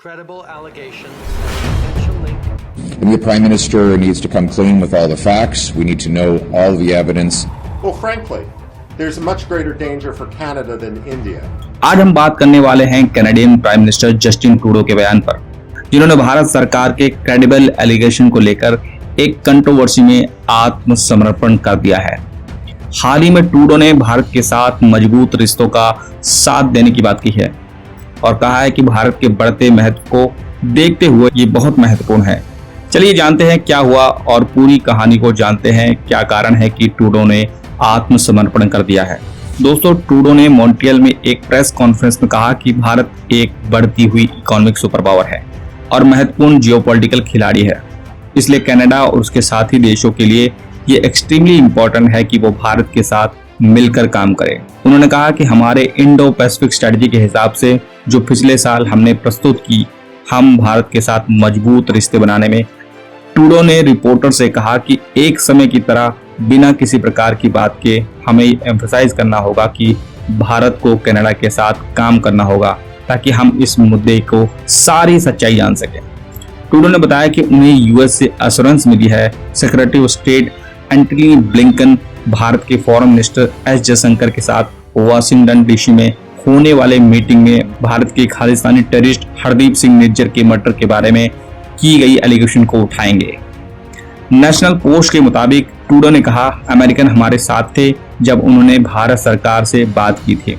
credible allegations and potential link. The Prime Minister needs to come clean with all the facts. We need to know all the evidence. Well, frankly, there's a much greater danger for Canada than India. आज हम बात करने वाले हैं Canadian prime minister Justin Trudeau के बयान पर, जिन्होंने भारत सरकार के क्रेडिबल एलिगेशन को लेकर एक कंट्रोवर्सी में आत्मसमर्पण कर दिया है। हाल ही में ट्रूडो ने भारत के साथ मजबूत रिश्तों का साथ देने की बात की है और कहा है कि भारत के बढ़ते महत्व को देखते हुए ये बहुत महत्वपूर्ण है। चलिए जानते हैं क्या हुआ और पूरी कहानी को जानते हैं, क्या कारण है कि ट्रूडो ने आत्मसमर्पण कर दिया है। दोस्तों, ट्रूडो ने मॉन्ट्रियल में एक प्रेस कॉन्फ्रेंस में कहा कि भारत एक बढ़ती हुई इकोनॉमिक सुपर पावर है और महत्वपूर्ण जियोपॉलिटिकल खिलाड़ी है, इसलिए कनाडा और उसके साथी देशों के लिए ये एक्सट्रीमली इंपॉर्टेंट है कि वो भारत के साथ मिलकर काम करें। उन्होंने कहा कि हमारे इंडो पैसिफिक स्ट्रेटजी के हिसाब से जो पिछले साल हमने प्रस्तुत की, हम भारत के साथ मजबूत रिश्ते बनाने में। ट्रूडो ने रिपोर्टर से कहा कि एक समय की तरह बिना किसी प्रकार की बात के हमें एम्फसाइज करना होगा कि भारत को कनाडा के साथ काम करना होगा ताकि हम इस मुद्दे को सारी सच्चाई जान सकें। ट्रूडो ने बताया कि उन्हें यूएस से एश्योरेंस मिली है। Secretary of state Antony Blinken Bharat के फॉरेन मिनिस्टर एस जयशंकर के साथ वाशिंगटन डीसी में होने वाले मीटिंग में भारत के खालिस्तानी टेररिस्ट हरदीप सिंह निज्जर के मर्डर के बारे में की गई एलिगेशन को उठाएंगे। नेशनल पोस्ट के मुताबिक ट्रूडो ने कहा, अमेरिकन हमारे साथ थे जब उन्होंने भारत सरकार से बात की थी,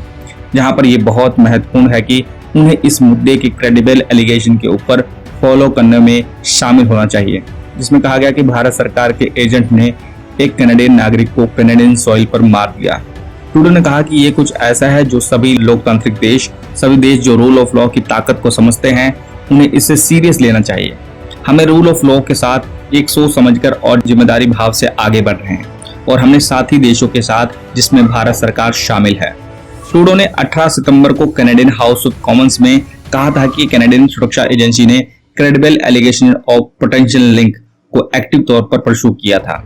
जहां पर यह बहुत महत्वपूर्ण है कि उन्हें इस मुद्दे के क्रेडिबल एलिगेशन के ऊपर फॉलो करने में शामिल होना चाहिए, जिसमें कहा गया कि भारत सरकार के एजेंट ने एक कनाडियन नागरिक को कनाडियन सॉइल पर मार दिया। ट्रूडो ने कहा कि ये कुछ ऐसा है जो सभी लोकतांत्रिक देश, सभी देश जो रूल ऑफ लॉ की ताकत को समझते हैं, उन्हें इससे सीरियस लेना चाहिए। हमें रूल ऑफ लॉ के साथ एक सोच समझकर और जिम्मेदारी भाव से आगे बढ़ रहे हैं और हमने साथी देशों के साथ, जिसमें भारत सरकार शामिल है। ट्रूडो ने 18 सितंबर को कनाडियन हाउस ऑफ कॉमन्स में कहा था कि कनाडियन सुरक्षा एजेंसी ने credible allegation of potential link को एक्टिव तौर पर परस्यू किया था,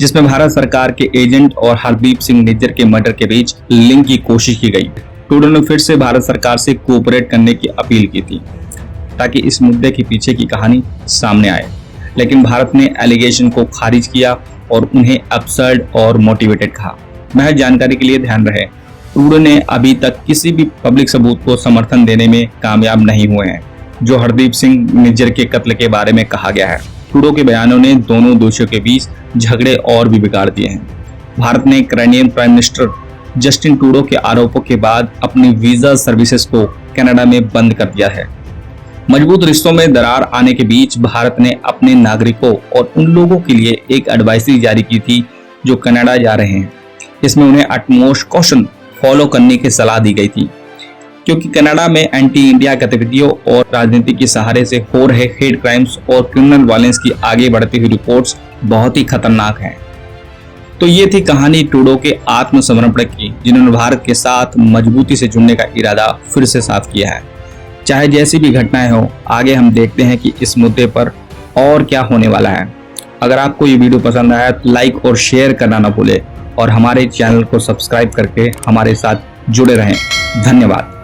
जिसमें भारत सरकार के एजेंट और हरदीप सिंह निज्जर के मर्डर के बीच लिंक की कोशिश की गई। ट्रूडो ने फिर से भारत सरकार से कोऑपरेट करने की अपील की थी ताकि इस मुद्दे के पीछे की कहानी सामने आए, लेकिन भारत ने एलिगेशन को खारिज किया और उन्हें अब्सर्ड और मोटिवेटेड कहा। महज जानकारी के लिए ध्यान रहे, ट्रूडो ने अभी तक किसी भी पब्लिक सबूत को समर्थन देने में कामयाब नहीं हुए हैं जो हरदीप सिंह निज्जर के कत्ल के बारे में कहा गया है। ट्रूडो के बयानों ने दोनों दोषियों के बीच झगड़े और भी बिगाड़ दिए हैं। भारत ने Canadian prime minister Justin Trudeau के आरोपों के बाद अपनी वीजा सर्विसेज को कनाडा में बंद कर दिया है। मजबूत रिश्तों में दरार आने के बीच भारत ने अपने नागरिकों और उन लोगों के लिए एक एडवाइजरी जारी की थी जो कनाडा जा रहे हैं। इसमें उन्हें अटमोस्ट कॉशन फॉलो करने की सलाह दी गई थी, क्योंकि कनाडा में एंटी इंडिया गतिविधियों और राजनीति के सहारे से हो रहे हेट क्राइम्स और क्रिमिनल वायलेंस की आगे बढ़ती हुई रिपोर्ट्स बहुत ही खतरनाक हैं। तो ये थी कहानी ट्रूडो के आत्मसमर्पण की, जिन्होंने भारत के साथ मजबूती से जुड़ने का इरादा फिर से साफ किया है। चाहे जैसी भी घटनाएं हो, आगे हम देखते हैं कि इस मुद्दे पर और क्या होने वाला है। अगर आपको ये वीडियो पसंद आया तो लाइक और शेयर करना ना भूलें और हमारे चैनल को सब्सक्राइब करके हमारे साथ जुड़े रहें। धन्यवाद।